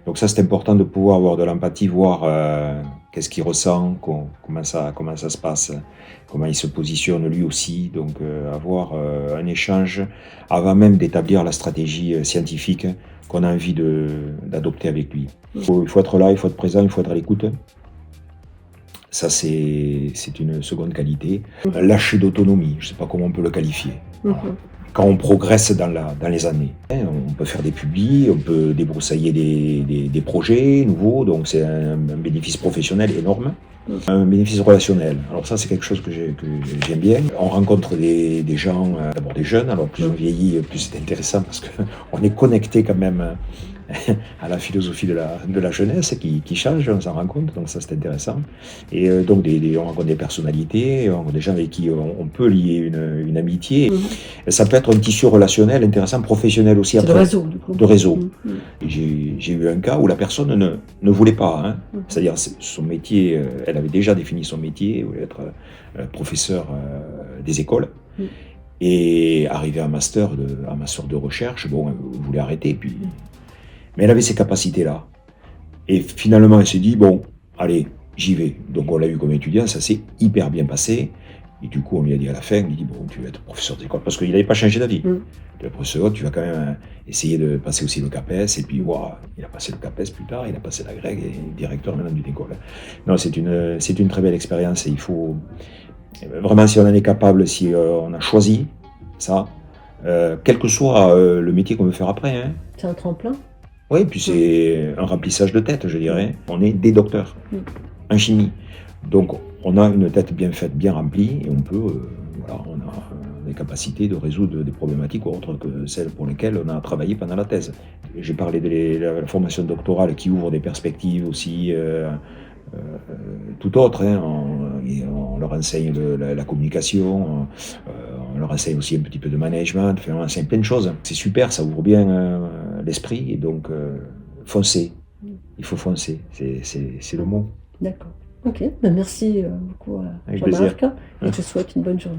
Donc ça, c'est important de pouvoir avoir de l'empathie, voir qu'est-ce qu'il ressent, comment ça se passe, comment il se positionne lui aussi. Donc avoir un échange avant même d'établir la stratégie scientifique qu'on a envie d'adopter avec lui. Il faut être là, il faut être présent, il faut être à l'écoute. Ça, c'est une seconde qualité. Un lâcher d'autonomie, je ne sais pas comment on peut le qualifier. Voilà. Quand on progresse dans les années, on peut faire des publis, on peut débroussailler des projets nouveaux, donc c'est un bénéfice professionnel énorme. Un bénéfice relationnel. Alors ça, c'est quelque chose que j'aime bien. On rencontre des gens, d'abord des jeunes, alors plus on vieillit, plus c'est intéressant parce qu'on est connecté quand même à la philosophie de la jeunesse qui change, on s'en rend compte, donc ça c'est intéressant. Et donc on rencontre des personnalités, on rencontre des gens avec qui on peut lier une amitié. Et ça peut être un tissu relationnel intéressant, professionnel aussi. C'est de réseau, du coup. De réseau. J'ai eu un cas où la personne ne voulait pas, hein. C'est-à-dire son métier, elle avait déjà défini son métier, elle voulait être professeur des écoles. Et arrivé à un master de recherche, bon, elle voulait arrêter, puis... Mais elle avait ces capacités-là. Et finalement, elle s'est dit, bon, allez, j'y vais. Donc on l'a eu comme étudiant, ça s'est hyper bien passé. Et du coup, on lui a dit à la fin, il lui dit, bon, tu vas être professeur d'école, parce qu'il n'avait pas changé d'avis. Tu es professeur, tu vas quand même essayer de passer aussi le CAPES, et puis, wow, il a passé le CAPES plus tard, il a passé la grecque, et est directeur maintenant d'une école. Non, c'est une très belle expérience, et il faut, vraiment, si on en est capable, si on a choisi ça, quel que soit le métier qu'on veut faire après. Hein. C'est un tremplin. Oui, puis c'est un remplissage de tête, je dirais. On est des docteurs en chimie. Donc, on a une tête bien faite, bien remplie, et on peut, voilà, on a des capacités de résoudre des problématiques autres que celles pour lesquelles on a travaillé pendant la thèse. J'ai parlé de la formation doctorale qui ouvre des perspectives aussi tout autres. Hein. On leur enseigne la communication, on leur enseigne aussi un petit peu de management, enfin, on enseigne plein de choses. C'est super, ça ouvre bien l'esprit, et donc foncez. Il faut foncer, c'est le mot. D'accord. Ok, ben merci beaucoup Avec plaisir. Jean-Marc, et je te souhaite une bonne journée.